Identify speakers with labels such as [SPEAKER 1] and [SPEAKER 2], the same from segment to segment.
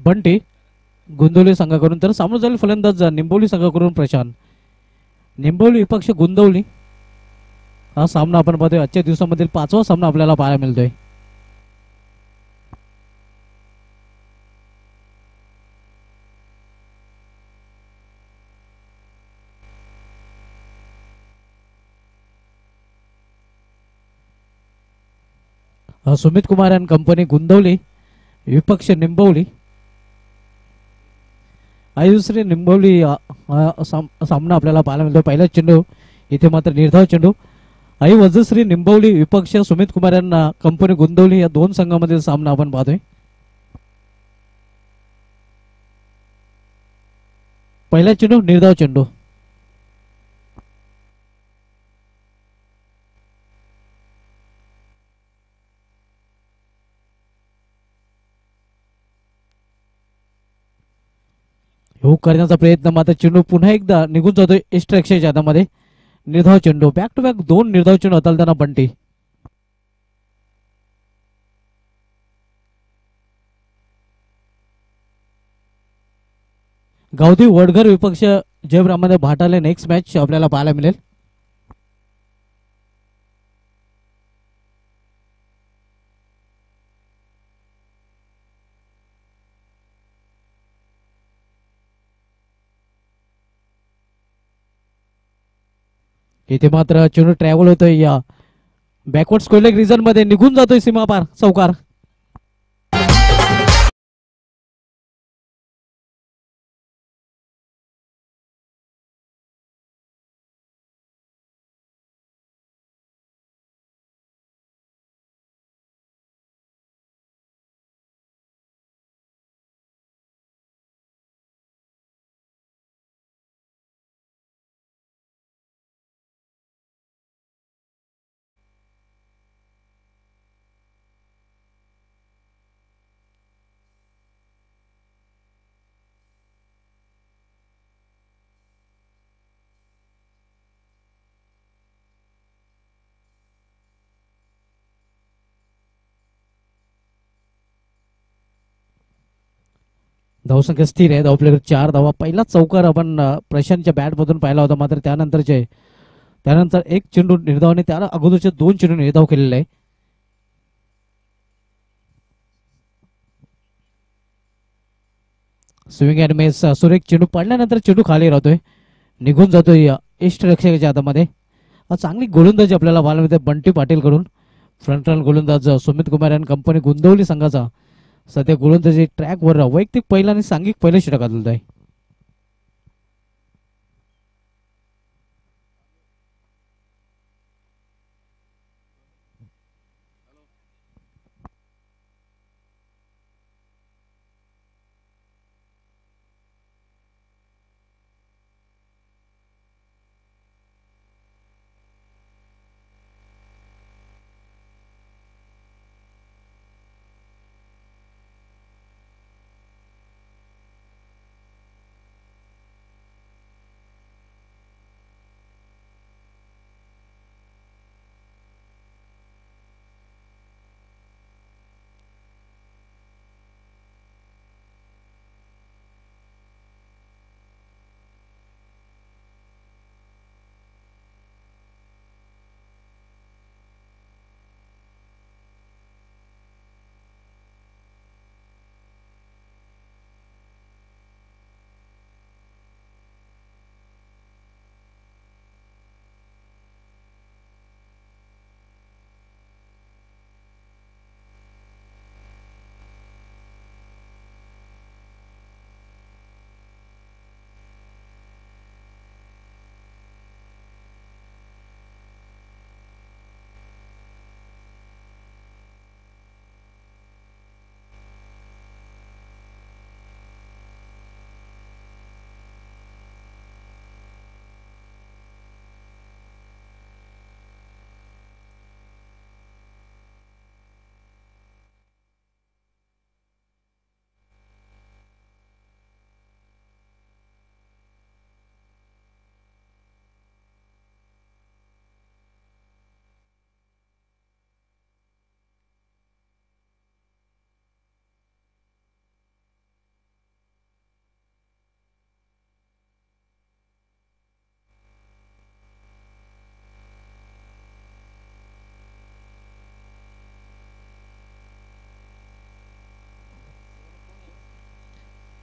[SPEAKER 1] बंटी गोंदवली संघाकडून, तर सामोरं जाईल फलंदाज निंबोली संघाकडून प्रशांत. निंबोली विपक्ष गोंदवली हा सामना आपण पाहतोय. आजच्या दिवसामधील 5वा सामना आपल्याला पाहायला मिळतोय. सुमित कुमार अँड कंपनी गोंदवली विपक्ष निंबवली. आयुश्री निंबवली सामना आपल्याला पाहायला मिळतो. पहिला चेंडू इथे मात्र निर्धाव चेंडू. आई वजश्री निंबवली विपक्ष सुमित कुमार यांना कंपनी गोंदवली या दोन संघामधील सामना आपण पाहतोय. पहिला चेंडू निर्धाव चेंडू. हुक करण्याचा प्रयत्न, मात्र चेंडू पुन्हा एकदा निघून जातोय एक्स्ट्राच्या हातामध्ये. निर्धाव चेंडू, बॅक टू बॅक दोन निर्धाव चेंडू हाताळताना बंटी. गावदी वडघर विपक्ष जयब्राह्मण भाटाले नेक्स्ट मॅच आपल्याला पाहायला मिळेल. इथे मात्र चेंडू ट्रॅव्हल होतोय या बॅकवर्ड स्क्वेअर रिजन मध्ये, निघून जातोय सीमापार चौकार. धावसंख्या स्थिर आहे. धावपल्याकडे 4 धावा. पहिला चौकार आपण प्रशांतच्या बॅट मधून पाहिला होता, मात्र त्यानंतर एक चेंडू निर्धावने त्याला अगोदरचे 2 चेंडू निर्धाव केलेले आहे. स्विंग अँड मिस, सुरेख चेंडू पडल्यानंतर चेंडू खाली राहतोय, निघून जातोय इष्ट रक्षकाच्या हातामध्ये. चांगली गोलंदाजी आपल्याला पाहायला मिळते बंटी पाटील कडून. फ्रंट रन गोलंदाज सुमित कुमार आणि कंपनी गोंदवली संघाचा सध्या गोलंदाजी ट्रॅकवर वैयक्तिक पहिला आणि सांघिक पहिलं षटक घालत आहे.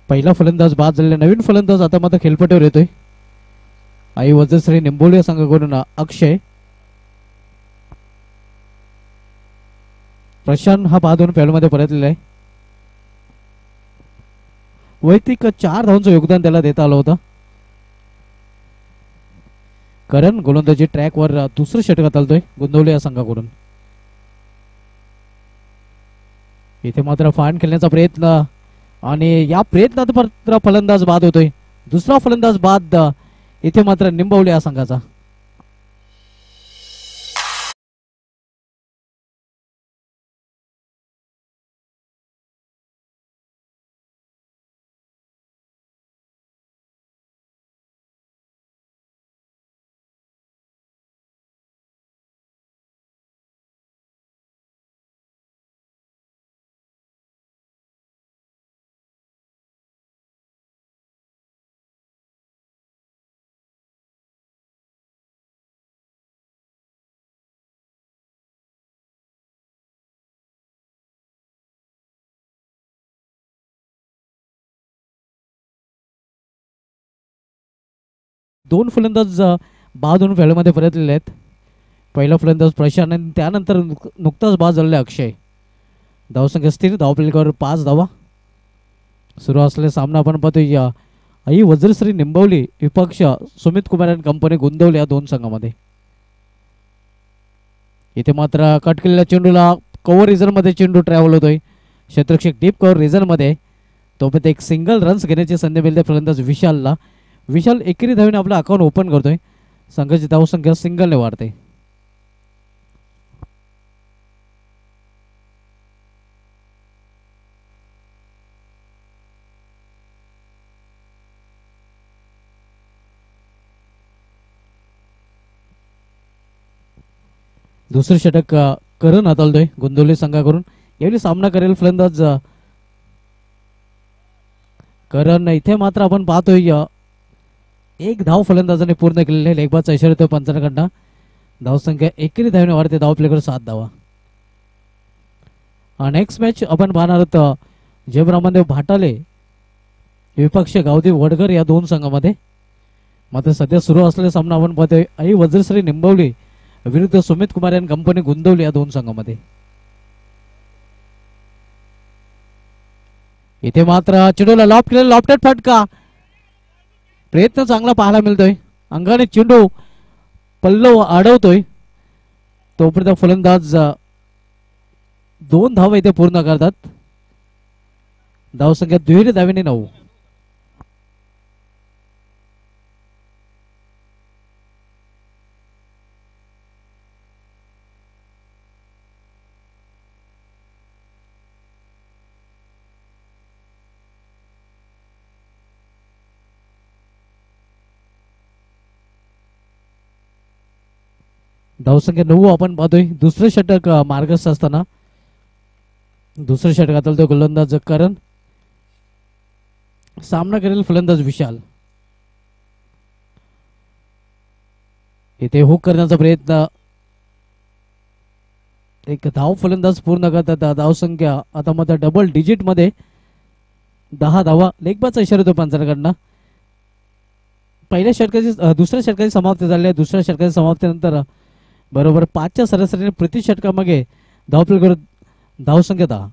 [SPEAKER 1] पहिला फलंदाज बाद झालेला. नवीन फलंदाज आता मात्र खेळपट्टीवर येतोय. आई वज्रश्री निंबोली संघाकडून अक्षय. प्रशांत हा बाद होऊन पैलूमध्ये परतलेला आहे. वैयक्तिक 4 धावांचं योगदान त्याला देता आलं होतं. करण गोलंदाजी ट्रॅकवर दुसरं षटकात आलतोय गोंदवले या संघाकडून. इथे मात्र फाईन खेळण्याचा प्रयत्न आणि या प्रयत्नात मात्र फलंदाज बाद होतोय. दुसरा फलंदाज बाद इथे मात्र निंबवले या संघाचा. दोन फलंदाज बाद होऊन खेळामध्ये परतलेले आहेत. पहिला फलंदाज प्रशांत आणि त्यानंतर नुकताच बाद झालेला अक्षय. धावसंख्या स्थिर. धावफलकावर 5 धावा. सुरू असलेला सामना आपण पाहतोय आई वज्रश्री निंबवली विपक्ष सुमित कुमार अँड कंपनी गोंदवले या दोन संघामध्ये. इथे मात्र कट केलेल्या चेंडूला कव्हर रिझनमध्ये चेंडू ट्रॅव्हल होतोय. क्षेत्ररक्षक डीप कव्हर रिझनमध्ये. तोपर्यंत एक सिंगल रन्स घेण्याची संधी मिळते फलंदाज विशालला. विशाल एकेरी धावेने आपलं अकाउंट ओपन करतोय. संघाची धावसंख्या सिंगलने वाढते. दुसरे षटक करण हाताळतोय गोंदवले संघाकडून. यावेळी सामना करेल फलंदाज करण. इथे मात्र आपण पाहतोय एक धाव फलंदाजाने पूर्ण केलेले. लेगबाजचा इशारा येतो पंचांकडनं. धावसंख्या एकेरी धावेने वाढते. धाव प्लेकडे 7 धावा. नेक्स्ट मॅच आपण पाहणार आहोत जयब्राह्मणदेव भाटाले विपक्ष गावदेव वडगर या दोन संघामध्ये. मात्र सध्या सुरू असलेला सामना आपण पाहतोय आई वज्रश्री निंबवली विरुद्ध सुमित कुमार अँड कंपनी गोंदवले या दोन संघामध्ये. इथे मात्र चेंडूला लॉफ्ट केलेला. लॉफ्टेड फटका. प्रयत्न चांगला पाहायला मिळतोय. अंगाने चेंडू पल्लव अडवतोय. तोपर्यंत फलंदाज 2 धावा इथे पूर्ण करतात. धावसंख्या दुहेरी धावेने 9. धावसंख्या 9 आपण पाहतोय. दुसरे षटक मार्गस्थ असताना दुसऱ्या षटकात तो गोलंदाज करण. सामना करेल फलंदाज विशाल. इथे हुक करण्याचा प्रयत्न. एक धाव फलंदाज पूर्ण करतात. धावसंख्या आता मात्र डबल डिजिट मध्ये 10 धावा. लेगबाजचा इशारा येतो पंचांकडनं. पहिल्या षटकाची दुसऱ्या षटकाची समाप्ती झाली आहे. दुसऱ्या षटकाची समाप्तीनंतर बरोबर 5च्या सरासरीने प्रति षटकामागे धावफलक करत धावसंख्या 10.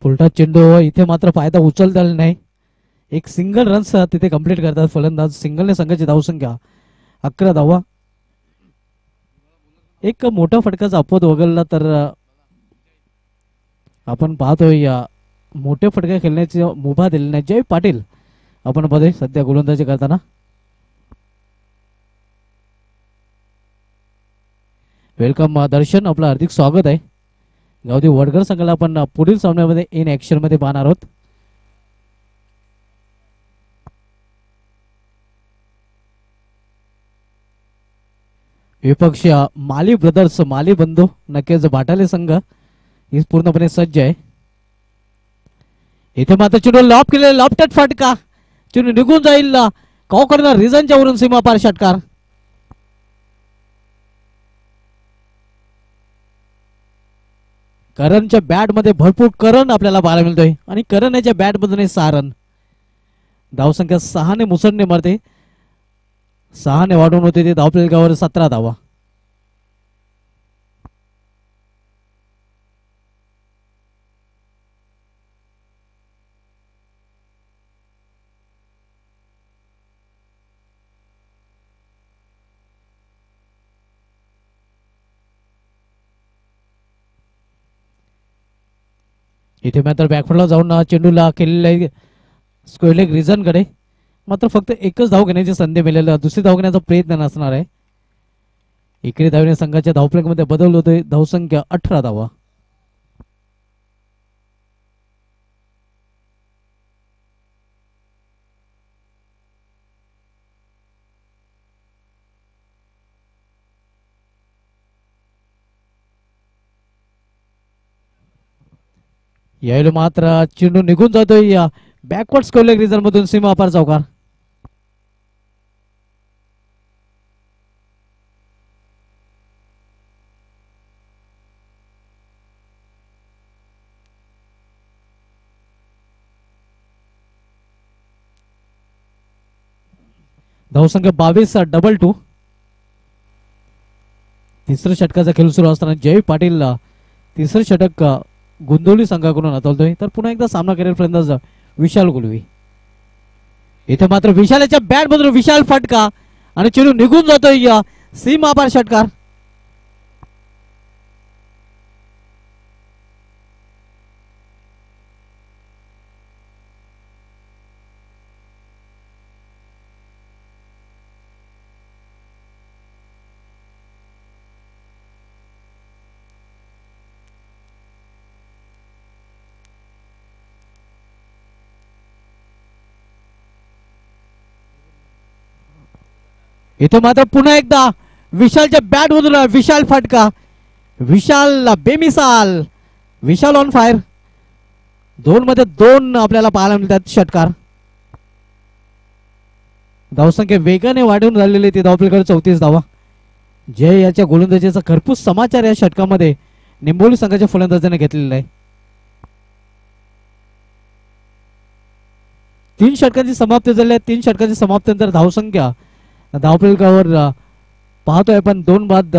[SPEAKER 1] उलटा चेंडू. इथे मात्र फायदा उचलता आला नाही. एक सिंगल रन्स तिथे कंप्लीट करतात फलंदाज. सिंगलने संघाची धावसंख्या 11 धावा. एक मोठा फटकाचा अपवाद वगळला तर आपण पाहतोय या मोठ्या फटका खेळण्याची मुभा दिलेल्या जय पाटील आपण पाहतोय सध्या गोलंदाजी करताना. वेलकम दर्शन, आपलं हार्दिक स्वागत आहे. गावदी वडगर संघाला आपण पुढील सामन्यामध्ये इन ऍक्शन मध्ये पाहणार आहोत. विपक्ष माली ब्रदर्स माली बंधू नक्कीच बाटाले संघ ही पूर्णपणे सज्ज आहे. इथे मात्र चेंडू लॉप केलेला लॉफ्टेड फटका चेंडू निघून जाईल. काव करणार रिझनच्या वरून सीमा पार षटकार. करणच्या बॅट मध्ये भरपूर करण आपल्याला पाहायला मिळतोय आणि करण याच्या बॅट मधून 6 रन. धावसंख्या 6 ने मुसंडने मारते, 6 ने वाढवून होते ते धावफलकावर 17 धावा. इथे मात्र बॅकफुटला जाऊन चेंडूला केलेल्या स्क्वेअर लेग रिझन कडे मात्र फक्त एकच धाव घेण्याची संधी मिळाली, दुसरी धाव घेण्याचा प्रयत्न नसणार आहे. इकडे धावणे संघाच्या धावफलकामध्ये बदल होतोय. धावसंख्या 18 धावा. यायला मात्र चेंडू निघून जातोय या बॅकवर्ड स्क्वेअर लेग रिझन मधून सीमा पार चौकार. धावसंख्या 22 डबल 2. तिसरं षटकाचा खेळ सुरू असताना जय पाटील तिसरं षटक गोंदवली संघाकडून हाताळतोय. तर पुन्हा एकदा सामना करेल फलंदाज विशाल गुलवी. इथे मात्र विशालाच्या बॅट मधून विशाल फटका आणि चेंडू निघून जातोय सीमा पार षटकार. इथे मात्र पुन्हा एकदा विशालच्या बॅट मधून विशाल फटका. विशाल बेमिसाल, विशाल ऑन फायर. 2 मध्ये 2 आपल्याला पाहायला मिळतात षटकार. धावसंख्या वेगाने वाढवून झालेली ती धावफलकावर 34 धावा. जय याच्या गोलंदाजीचा खरपूस समाचार या षटकामध्ये निंबोली संघाच्या फलंदाजाने घेतलेला आहे. 3 षटकांची समाप्ती झाली आहे. 3 षटकांची समाप्तीनंतर धावसंख्या धावफलकावर पाहतोय आपण 2 बाद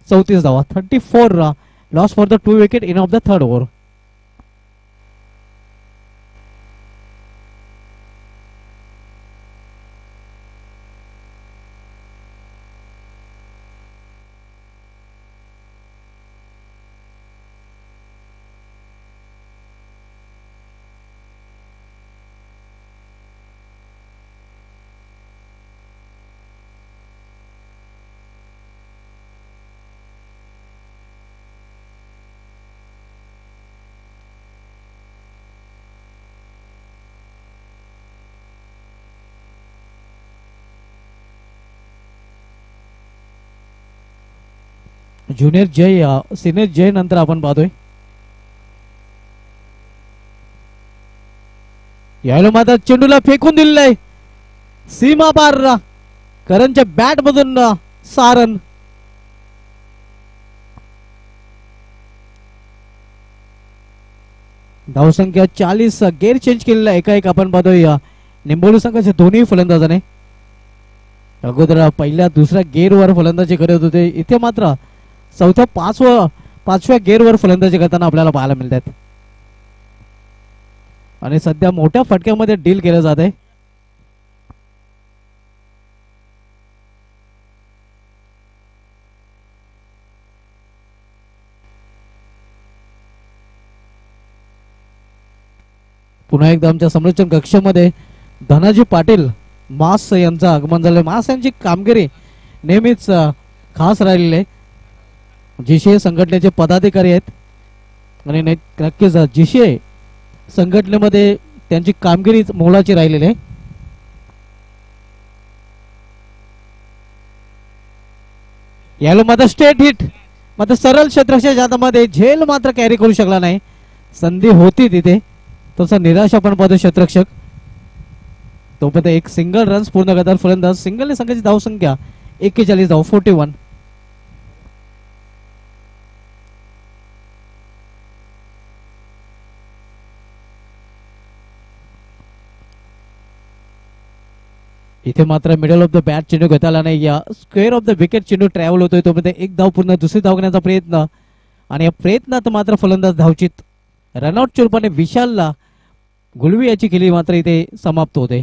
[SPEAKER 1] 34 धावा. 34 loss for the 2 wicket in of the third over. Junior Jay senior Jay नंतर आपण पाहतोय. यायला मात्र चेंडूला फेकून दिलेलं आहे सीमा पार. करणच्या बॅट मधून 6 रन. धावसंख्या 40. गेअर चेंज केलेला एका आपण पाहतोय निंबोली संघाचे दोन्ही फलंदाजाने. अगोदर पहिल्या दुसऱ्या गेअरवर फलंदाजी करत होते, इथे मात्र चौथ्या पाचव्या गेअरवर फलंदाजी करताना आपल्याला पाहायला मिळतात आणि सध्या मोठ्या फटक्यामध्ये डील केलं जात आहे. पुन्हा एकदा आमच्या संरक्षण कक्षामध्ये धनाजी पाटील मास यांचं आगमन झालं. मास यांची कामगिरी नेहमीच खास राहिलेली आहे. जीसीए संघटनेचे पदाधिकारी आहेत आणि नक्कीच जीसीए संघटनेमध्ये त्यांची कामगिरी मोलाची राहिलेली आहे. याला मात्र स्टेट हिट, मात्र सरळ क्षेत्रक्षक जातामध्ये झेल मात्र कॅरी करू शकला नाही. संधी होती तिथे, तसं निराशा पण पाहतो क्षेत्रक्षक. तोपर्यंत एक सिंगल रन्स पूर्ण करतात फलंदाज. सिंगलने संघाची धावसंख्या 41 धाव 41. इथे मात्र मिडल ऑफ द बॅट चेंडू घेता आला नाही. या स्क्वेअर ऑफ द विकेट चेंडू ट्रॅव्हल होतोय. तोपर्यंत एक धाव पूर्ण, दुसरी धाव घेण्याचा प्रयत्न आणि या प्रयत्नात मात्र फलंदाज धावचित. रनआउटच्या रूपाने विशालला गुलवी याची खेळी मात्र इथे समाप्त होते.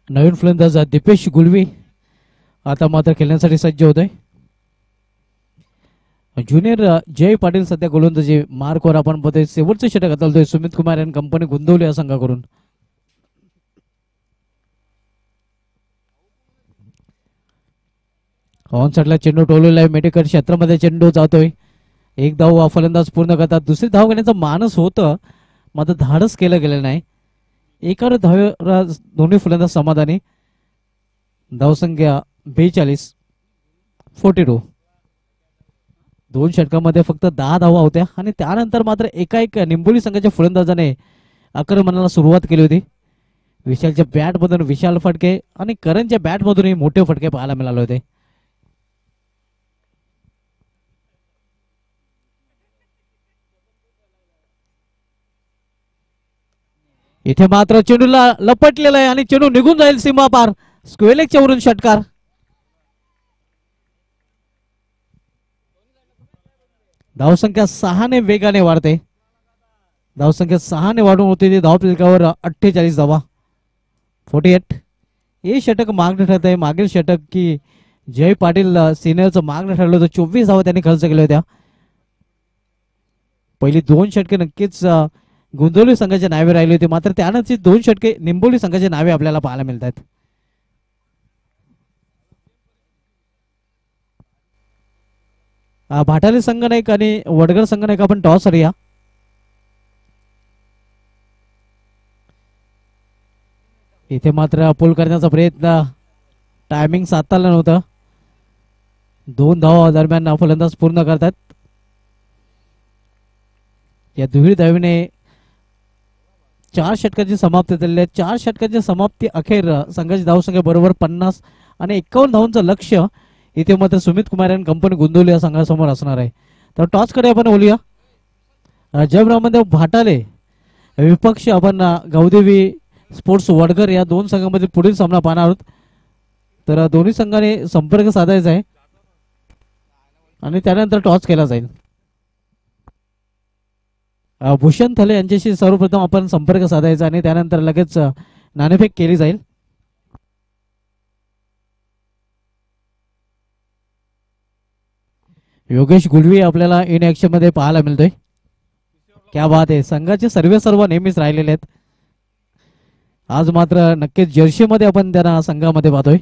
[SPEAKER 1] नवीन फलंदाज दीपेश गुलवी आता मात्र खेळण्यासाठी सज्ज होत आहे. ज्युनियर जय पाटील सध्या गोलंदाजी मार्कवर आपण बघतोय. शेवटचं षटक हाताळतोय सुमित कुमार यांनी कंपनी गुंतवली या संघाकडून. ऑन साइडला चेंडू टोललेला आहे. मेडिकल क्षेत्रामध्ये चेंडू जातोय. एक धाव फलंदाज पूर्ण करतात. दुसरी धाव घेण्याचं मानस होतं, मात्र धाडस केलं गेलं नाही. एकावर धावेवर दोन्ही फलंदाज समाधानी. धावसंख्या 42 42. दोन षटकामध्ये फक्त 10 धावा होत्या आणि त्यानंतर मात्र एकाएक निंबोली संघाच्या फलंदाजाने आक्रमणाला सुरुवात केली होती. विशालच्या बॅटमधून विशाल फटके आणि करणच्या बॅटमधूनही मोठे फटके पाहायला मिळाले होते. इथे मात्र चेंडूला लपटलेला आहे आणि चेंडू निघून जाईल सीमा पार. स्क्वेलेकच्या वरून षटकार. धावसंख्या 6 ने वेगाने वाढते. धावसंख्या 6 ने वाढून होती ती धाव फलकावर 48 धावा 48. हे षटक मागणं ठरत आहे. मागील षटक की जय पाटील सिनियरचं मागणं ठरलं होतं. 24 धावा त्यांनी खर्च केल्या होत्या. पहिली दोन षटके नक्कीच गोंदवली संघाच्या नावे राहिली होती, मात्र त्यानंतर दोन षटके निंबोली संघाच्या नावे आपल्याला पाहायला मिळतात. भाटाली संघ नाईक आणि वडगर संघ नाईक आपण टॉस हरूया. इथे मात्र पूल करण्याचा प्रयत्न टायमिंग साधता नव्हतं. 2 धावा दरम्यान फलंदाज पूर्ण करतात. या दुहेरी धावीने 4 षटकांची समाप्ती झालेली आहे. 4 षटकांची समाप्ती अखेर संघाची धावसंख्या बरोबर 50 आणि 51 धावांचं लक्ष्य इथे मात्र सुमित कुमार यांनी कंपनी गुंतवली या संघासमोर असणार आहे. तर टॉस कडे आपण बोलूया. जयरामदेव भाटाले विपक्ष आपण गावदेवी स्पोर्ट्स वडगर या दोन संघांमध्ये पुढील सामना पाहणार आहोत. तर दोन्ही संघाने संपर्क साधायचा आहे आणि त्यानंतर टॉस केला जाईल. भूषण थले यांच्याशी सर्वप्रथम आपण संपर्क साधायचा आणि त्यानंतर लगेच नाणेफेक केली जाईल. योगेश गुलवी आपल्याला इन ऍक्शन मध्ये पाहायला मिळतोय. क्या बात आहे. संघाचे सर्व नेहमीच राहिलेले आहेत. आज मात्र नक्कीच जर्सी मध्ये आपण त्यांना संघामध्ये पाहतोय.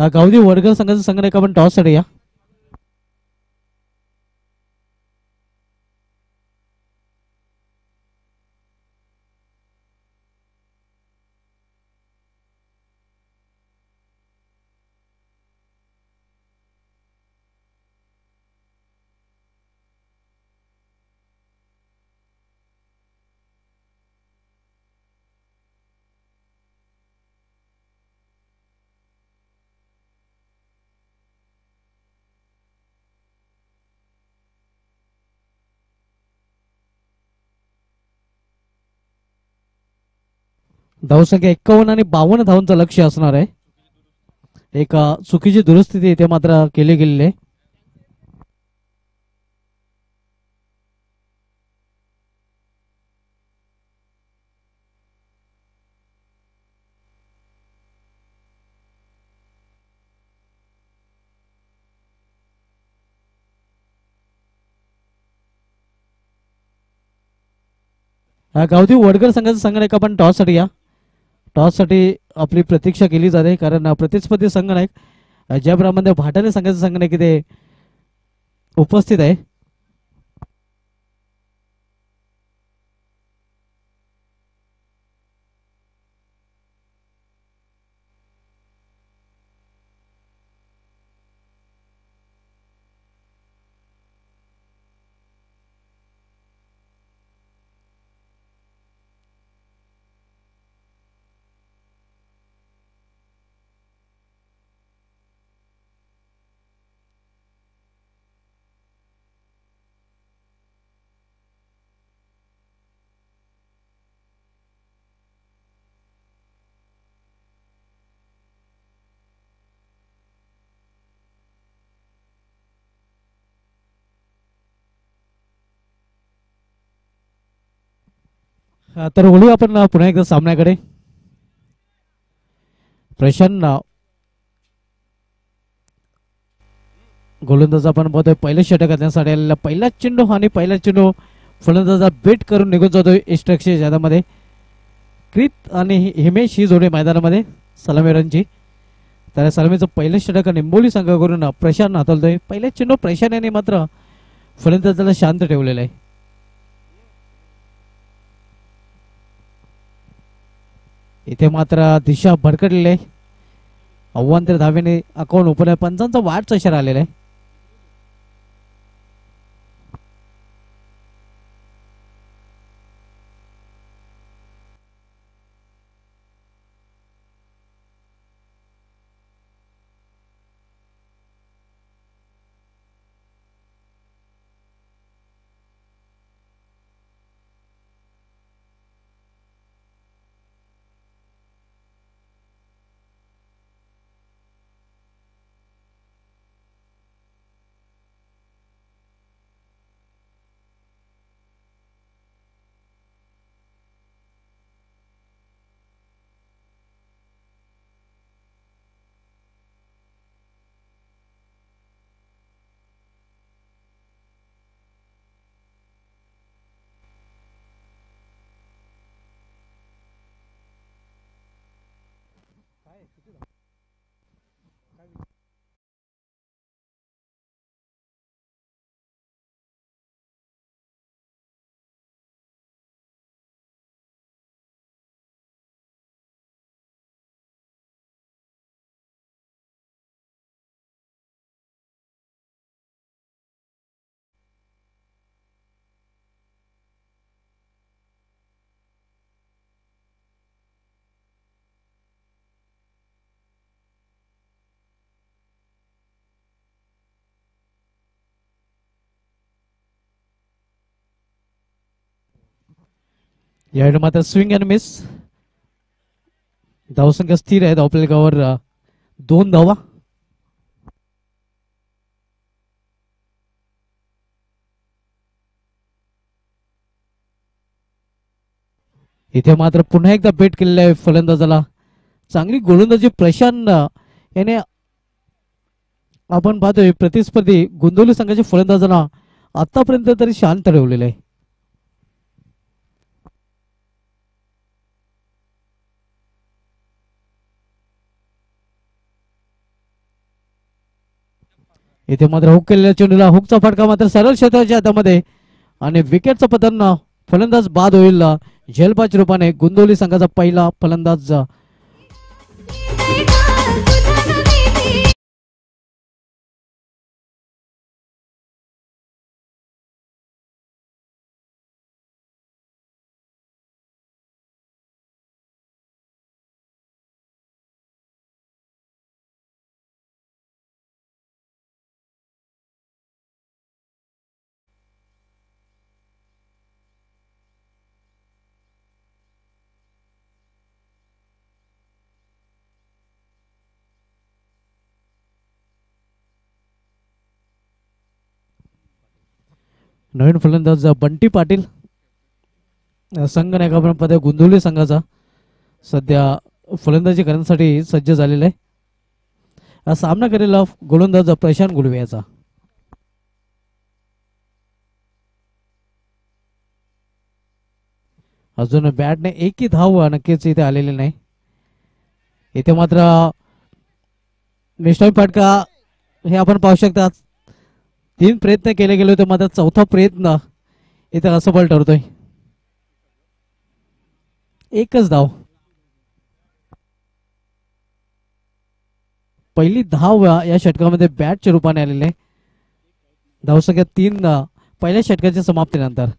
[SPEAKER 1] गावदी वडगर संघाचा संघनायक आपण टॉस साठी या. धावसंख्या 51 आणि 52 धावांचं लक्ष असणार आहे. एक चुकीची दुरुस्ती इथे मात्र केली गेलेली आहे. गावठी वडगर संघाचा संघनायक आपण टॉस साठी या. टॉस साठी आपली प्रतीक्षा केली जाते कारण प्रतिस्पर्धी संघनायक ज्याप्रमाणे भाटाने संघाचा संघनायक इथे उपस्थित आहे. तर वळू आपण पुन्हा एकदा सामन्याकडे. प्रशांत गोलंदाज आपण बघतोय पहिले षटक करण्यासाठी आलेला पहिला चेंडू आणि पहिला चेंडू फलंदाजा बेट करून निघून जातोय इष्टक्षे ज्यामध्ये क्रित आणि हिमेश ही जोडी मैदानामध्ये सलामीरांची. तर सलामीचं पहिलं षटक निंबोली संघाकडून प्रशांत हाताळतोय. पहिल्या चेंडू प्रशांत याने मात्र फलंदाजाला शांत ठेवलेलं आहे. इथे मात्र दिशा भरकटलेली आहे. अव्वांतर धावेने अकाउंट ओपन आहे. पंचांचा वाढचा इशारा आलेला आहे. यावेळी मात्र स्विंग अँड मिस. धावसंख्या स्थिर आहे. धावफलकावर 2 धावा. इथे मात्र पुन्हा एकदा बेट केलेला आहे फलंदाजाला. चांगली गोलंदाजी प्रशांत याने आपण पाहतोय प्रतिस्पर्धी गोंदवली संघाच्या फलंदाजांना आतापर्यंत तरी शांत ठेवलेलं आहे. इथे मात्र हुक केलेल्या चेंडूला हुकचा फटका मात्र सरळ क्षेत्राच्या हातामध्ये आणि विकेटचं पतन. फलंदाज बाद होईल. झेलबाज रूपाने गुंदोली संघाचा पहिला फलंदाज नवीन फलंदाज बंटी पाटील संघ नायकापदे गुंदोली संघाचा सध्या फलंदाजी करण्यासाठी सज्ज झालेला आहे. हा सामना करेल गोलंदाज प्रशांत गुळवे याचा. अजून बॅटने एकही धाव नक्कीच इथे आलेली नाही. इथे मात्र मिस्टर फटका हे आपण पाहू शकता. 3 प्रयत्न केले गेले होते मात्र चौथा प्रयत्न इथे असफल ठरतोय. एकच धाव. पहिली धाव या षटकामध्ये बॅटच्या रूपाने आलेली आहे. धावसंख्या 3 पहिल्या षटकाच्या समाप्तीनंतर.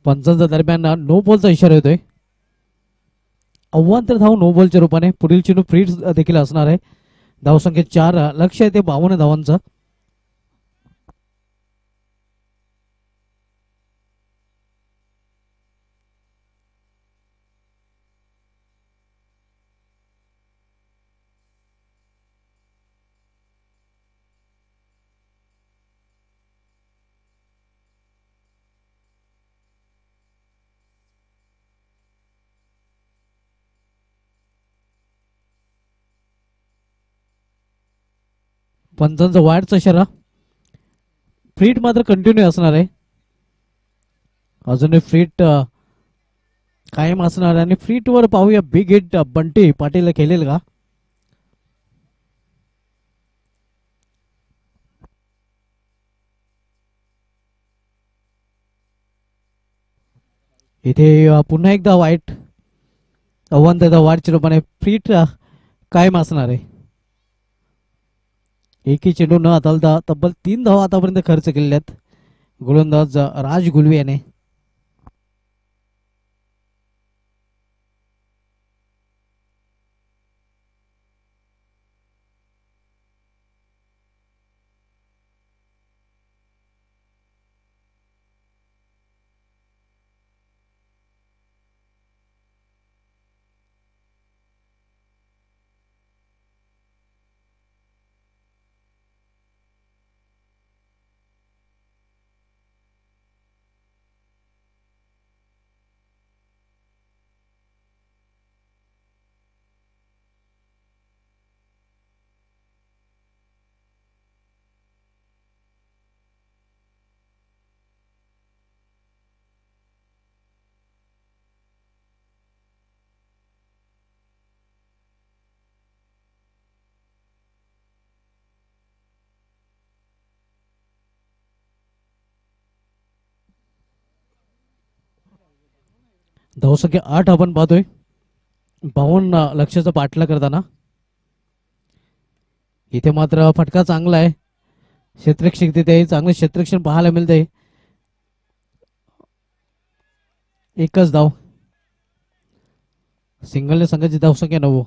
[SPEAKER 1] पंचांच्या दरम्यान नो बॉलचा इशारा येतोय. अव्वांतर धाव नो बॉलच्या रूपाने. पुढील चेंडू फ्री देखील असणार आहे. धावसंख्या 4. लक्ष आहे ते 52 धावांचं. पंचांचा वाईडचा इशारा. फ्रीट मात्र कंटिन्यू असणार आहे. अजूनही फ्रीट कायम असणार आणि फ्रीट वर पाहूया बिग हिट बंटी पाटील खेळेल का. इथे पुन्हा एकदा वाईट. अव्वांतर धाव वाईटच्या रूपाने फ्रीट कायम असणार आहे. एकही चेंडू न हाताळता तब्बल 3 धावा आतापर्यंत खर्च केलेल्या आहेत गोलंदाज राज गुलवे याने. धावसंख्या 8 आपण पाहतोय. 52 लक्षाचा पाठला करताना इथे मात्र फटका चांगला आहे. क्षेत्ररक्षक तिथे चांगले क्षेत्ररक्षण पाहायला मिळते. एकच धाव. सिंगलने संघाची धावसंख्या 9.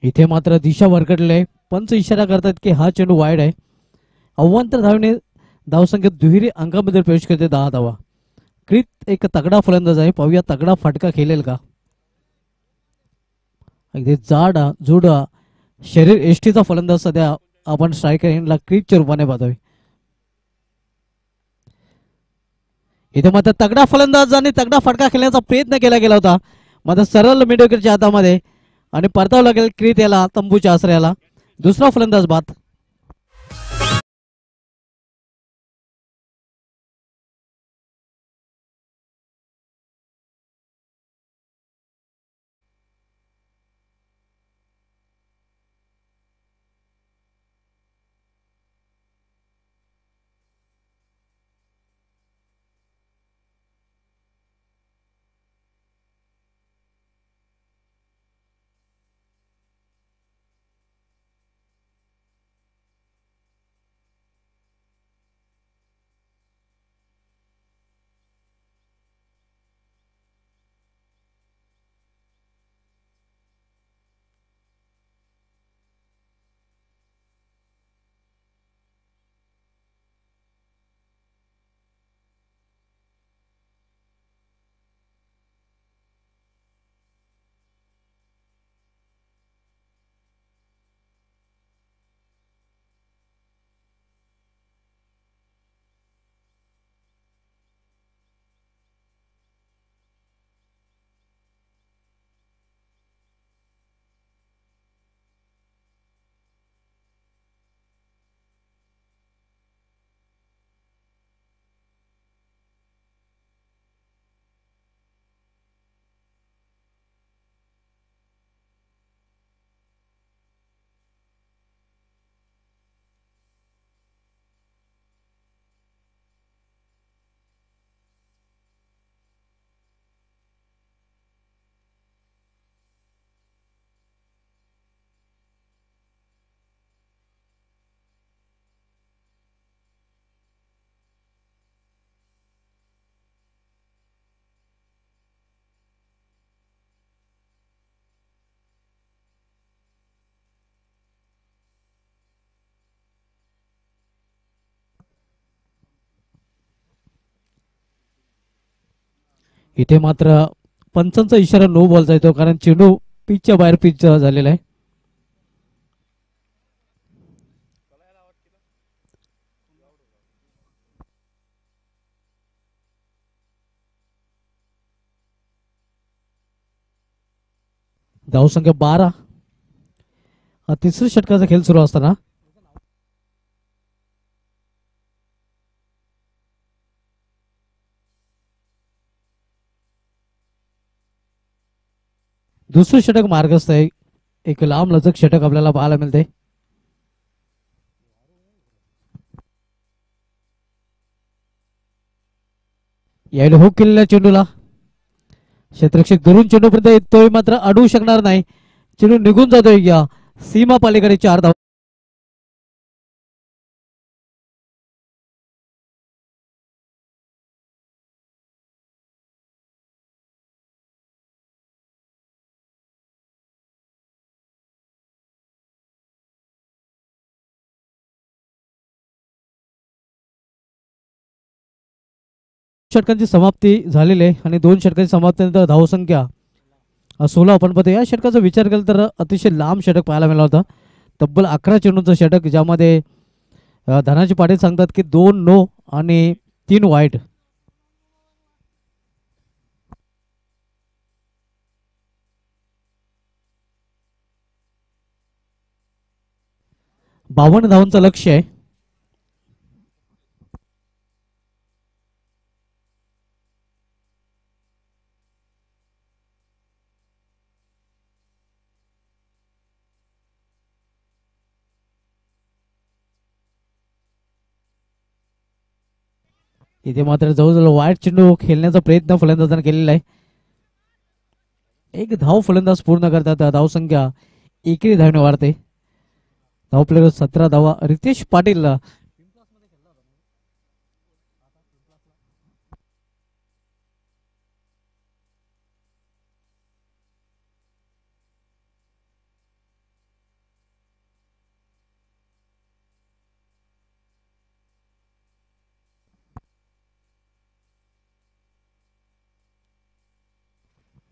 [SPEAKER 1] इथे मात्र दिशा भरकटले. पंच इशारा करतात की हा चेंडू वाईड आहे. अव्वंतर धावने धावसंख्या दुहेरी अंकामध्ये प्रवेश करते 10 धावा. क्रित एक तगडा फलंदाज आहे. पाहूया तगडा फटका खेळेल का. अगदी जाड जुड शरीर एष्टीचा फलंदाज सध्या आपण स्ट्रायकर एंडला क्रितच्या रूपाने पाहतोय. इथे मात्र तगडा फलंदाजाने तगडा फटका खेळण्याचा प्रयत्न केला गेला होता. मात्र सरळ मिडविकेटच्या हातामध्ये आणि परतावं लागेल क्रित याला तंबूच्या आश्रयाला. दुसरा फलंदाज बाद. इथे मात्र पंचांचा इशारा नो बॉलचा येतो कारण चेंडू पिचच्या बाहेर पिच झालेला आहे. धावसंख्या 12. तिसऱ्या षटकाचा खेळ सुरू असताना दुसरं षटक मार्गस्थ आहे. एक लांब लचक षटक आपल्याला पाहायला मिळते. यायला हुक केलेल्या चेंडूला क्षेत्ररक्षक दुरून चेंडूपर्यंत येतोय मात्र अडवू शकणार नाही. चेंडू निघून जातोय या सीमा पलीकडे 4 धावा. षटकांची समाप्ती झालेली आहे आणि 2 षटकांची समाप्तीनंतर धावसंख्या 16 आपण पाहतो. या षटकाचा विचार केला तर अतिशय लांब षटक पाहायला मिळाला होता. तब्बल 11 चेंडूंचं षटक ज्यामध्ये धनाजी पाटील सांगतात की 2 नो आणि 3 वाईट. बावन्न धावांचं लक्ष्य आहे. इथे मात्र जवळजवळ वाईट चेंडू खेळण्याचा प्रयत्न फलंदाजांनी केलेला आहे. एक धाव फलंदाज पूर्ण करतात. धावसंख्या एकेरी धावने वाढते. धाव प्लेयर 17 धावा. रितेश पाटील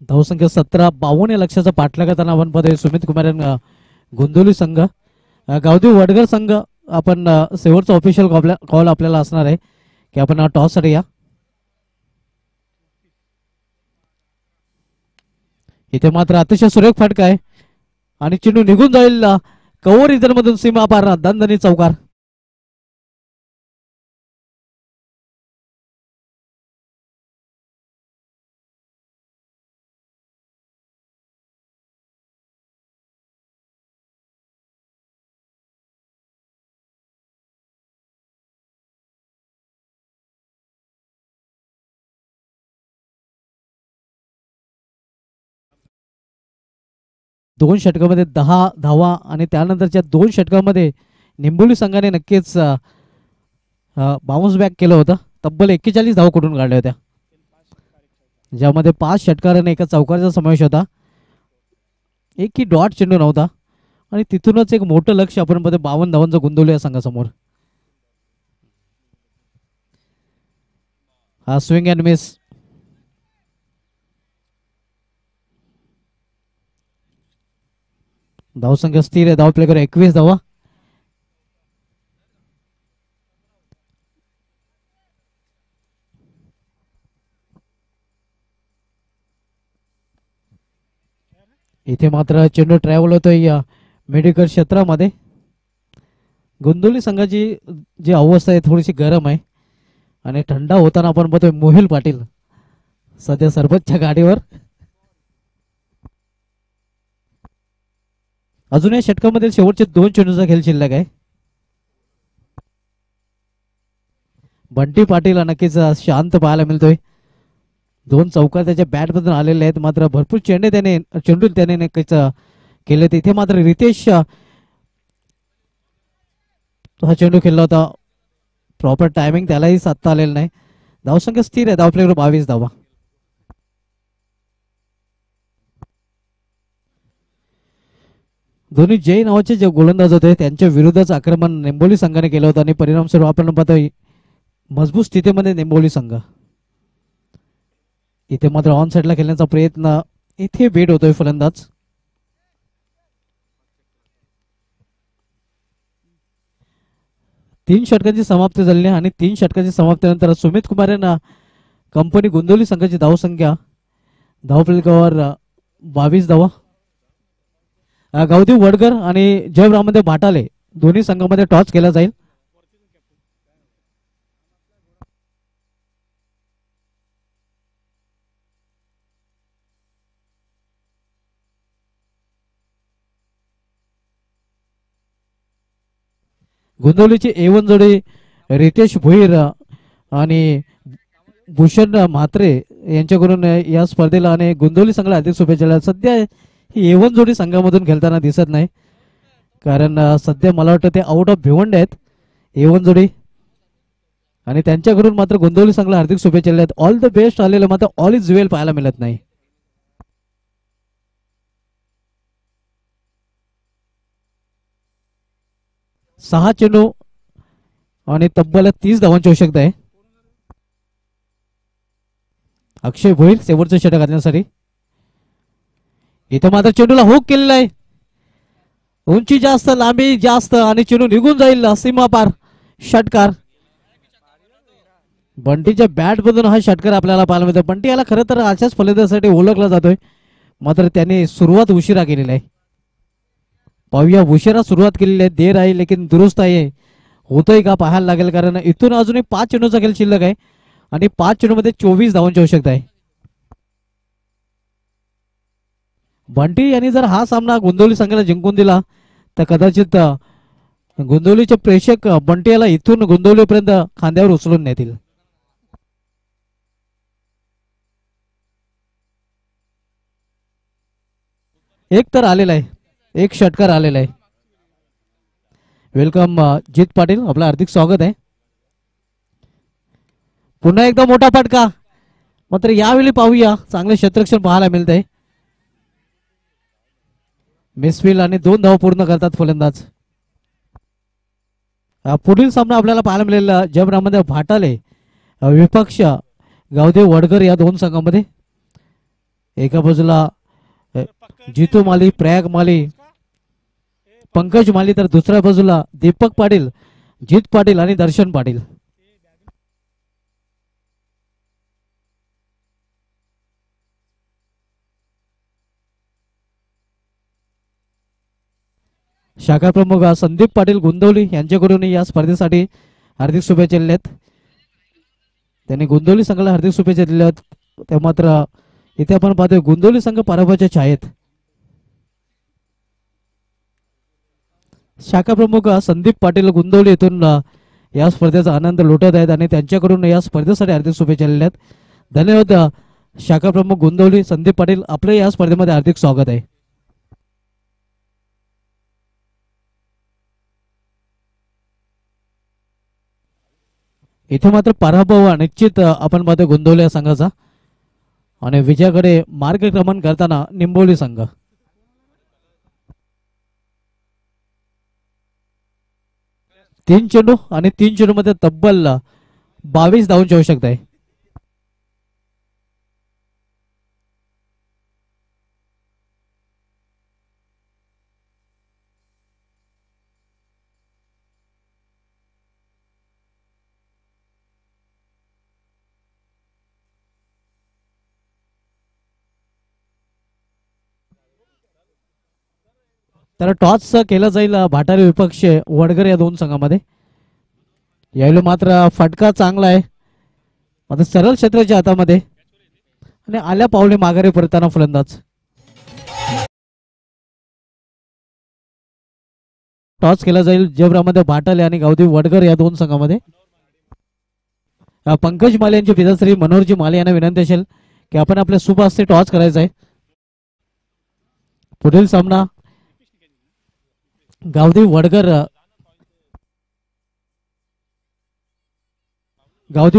[SPEAKER 1] धावसंख्या 17-52 या लक्षाचा पाठलाग करताना आपण पाहतोय सुमित कुमार गोंदवली संघ. गावदेव वडगर संघ आपण शेवटचा ऑफिशियल कॉल आपल्याला असणार आहे की आपण टॉस साठी या. इथे मात्र अतिशय सुरेख फटका आहे आणि चेंडू निघून जाईल कव्हर इतर मधून सीमा पार. दणदणी चौकार. दोन षटकामध्ये 10 धावा आणि त्यानंतरच्या 2 षटकामध्ये निंबोली संघाने नक्कीच बाउन्स बॅक केलं होतं. तब्बल 41 धावा कुठून काढल्या होत्या, ज्यामध्ये 5 षटकार आणि एका चौकाराचा समावेश होता. एकही डॉट चेंडू नव्हता आणि तिथूनच एक मोठं लक्ष आपण 52 धावांचं गोंदवली या संघासमोर. हा स्विंग अँड मिस. धावसंख्या स्थिर आहे. धाव प्ले करू 21 धावा. इथे मात्र चेंडू ट्रॅव्हल होतोय या मेडिकल क्षेत्रामध्ये. गोंदवली संघाची जी अवस्था आहे थोडीशी गरम आहे आणि थंडा होताना आपण बघतोय मोहिल पाटील सध्या सरबतच्या गाडीवर. अजून या षटकामध्ये शेवटचे 2 चेंडूचा खेळ शिल्लक आहे. बंटी पाटील नक्कीच शांत पाहायला मिळतोय. 2 चौकार त्याच्या बॅट मधून आलेले आहेत, मात्र भरपूर चेंडू त्याने नक्कीच केले. तिथे मात्र रितेश हा चेंडू खेळला होता. प्रॉपर टायमिंग त्यालाही साधता आलेलं नाही. धावसंख्या स्थिर आहे. धाव प्लेवर 22 धावा. दोन्ही जय नावाचे जे गोलंदाज होते त्यांच्या विरुद्धच आक्रमण निंबोली संघाने केलं होतं आणि परिणामस्वरूप आपण पाहतोय मजबूत स्थितीमध्ये निंबोली संघ. इथे मात्र ऑन साइडला खेळण्याचा प्रयत्न. इथे बेट होतोय फलंदाज. तीन षटकांची समाप्ती झाली आणि 3 षटकांची समाप्तीनंतर सुमित कुमार यांना कंपनी गोंदवली संघाची धावसंख्या धावफलकावर 22 धावा. गावदेव वडगर आणि जयराममध्ये भाटाले दोन्ही संघामध्ये टॉस केला जाईल. गोंदवलीची A1 जोडी रितेश भोईर आणि भूषण म्हात्रे यांच्याकडून या स्पर्धेला आणि गोंदवली संघाला अधिक शुभेच्छा. सध्या ही A1 जोडी संघामधून खेळताना दिसत नाही, कारण सध्या मला वाटतं ते आउट ऑफ भिवंडी आहेत A1 जोडी, आणि त्यांच्याकडून मात्र गोंदवली संघाला हार्दिक शुभेच्छा आहेत. ऑल द बेस्ट आलेलं मात्र ऑल इज वेल पाहायला मिळत नाही. सहा चेंडू आणि तब्बल 30 धावांची आवश्यकता आहे. अक्षय भोईर शेवटचं षटक घालण्यासाठी. इथं मात्र चेंडूला हुक केलेला आहे. उंची जास्त, लांबी जास्त आणि चेंडू निघून जाईल सीमा पार. षटकार. बंटीच्या बॅट मधून हा षटकार आपल्याला पाहायला मिळतो. बंटी याला खरं तर अशाच फलंदाजीसाठी ओळखला जातोय, मात्र त्याने सुरुवात उशिरा केलेली आहे. पाहूया, उशिरा सुरुवात केलेली आहे. देर आहे लेकिन दुरुस्त आहे. होतोय का पाहायला लागेल, कारण इथून अजूनही 5 चेंडूचा खेळ शिल्लक आहे आणि 5 चेंडूमध्ये 24 धावांची आवश्यकता आहे. बंटी यांनी जर हा सामना गोंदवली संघाला जिंकून दिला तर कदाचित गोंदवलीचे प्रेक्षक बंटी याला इथून गोंदवलीपर्यंत खांद्यावर उचलून नेतील. एक तर आलेला आहे, एक षटकार आलेला आहे. वेलकम जित पाटील, आपलं हार्दिक स्वागत आहे. पुन्हा एकदा मोठा फटका, मात्र यावेळी पाहूया चांगले क्षेत्ररक्षण पाहायला मिळतंय. मिसफिल आणि 2 धावा पूर्ण करतात फलंदाज. पुढील सामना आपल्याला पाहायला मिळेल जयब्रामध्ये भाटाले विपक्ष गावदेव वडगर या 2 संघामध्ये. एका बाजूला जितू माली, प्रयाग माली, पंकज माली, तर दुसऱ्या बाजूला दीपक पाटील, जित पाटील आणि दर्शन पाटील. शाखा प्रमुख संदीप पाटील गुंदवली यांच्याकडून या स्पर्धेसाठी हार्दिक शुभेच्छा दिल्या आहेत. त्यांनी गुंदवली संघाला हार्दिक शुभेच्छा दिल्या आहेत. त्या मात्र इथे आपण पाहतोय गुंदवली संघ पराभवाच्या छायेत. शाखा प्रमुख संदीप पाटील गुंदवली येथून या स्पर्धेचा आनंद लुटत आहेत आणि त्यांच्याकडून या स्पर्धेसाठी हार्दिक शुभेच्छा दिल्या आहेत. धन्यवाद शाखा प्रमुख गुंदवली संदीप पाटील, आपले या स्पर्धेमध्ये हार्दिक स्वागत आहे. इथे मात्र पराभव निश्चित आपण पाहतो गोंदवली संघाचा आणि विजयाकडे मार्गक्रमण करताना निंबोली संघ. तीन चेंडू आणि 3 चेंडू मध्ये तब्बल 22 धावांची आवश्यकता आहे. तर टॉस केला जाईल भाटारे विपक्ष वडगर या 2 संघामध्ये. यावेळी मात्र फटका चांगला आहे, मात्र सरळ क्षेत्राच्या हातामध्ये आणि आल्या पावले माघारी परताना फलंदाज. टॉस केला जाईल जयब्रामध्ये भाटाले आणि गावदेव वडगर या 2 संघामध्ये. पंकज माले यांचे पिताश्री मनोहरजी माले यांना विनंती असेल की आपण आपल्या शुभ हस्ते टॉस करायचा आहे. पुढील सामना गावदेव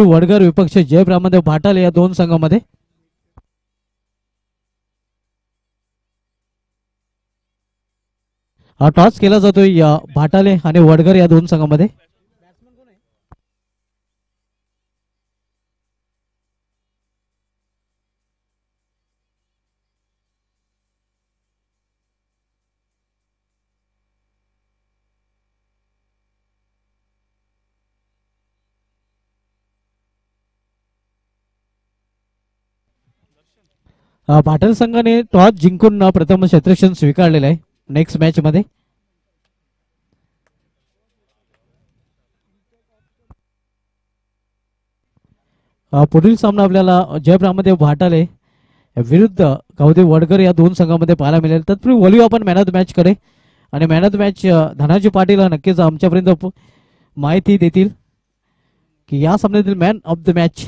[SPEAKER 1] वडगर विपक्ष जयब्रामध्ये भाटाले या 2 संघामध्ये. हा टॉस केला जातोय या भाटाले आणि वडगर या 2 संघामध्ये. भाटल संघाने टॉस जिंकून प्रथम क्षेत्ररक्षण स्वीकारलेलं आहे नेक्स्ट मॅच मध्ये. पुढील सामना आपल्याला जयब्रामध्ये भाटाले विरुद्ध गावदेव वडगर या 2 संघामध्ये पाहायला मिळेल. तत्पूर्वी वळूया आपण मॅन ऑफ द मॅच कडे आणि man of the match Dhanaji Patil नक्कीच आमच्यापर्यंत माहिती देतील की या सामन्यातील मॅन ऑफ द मॅच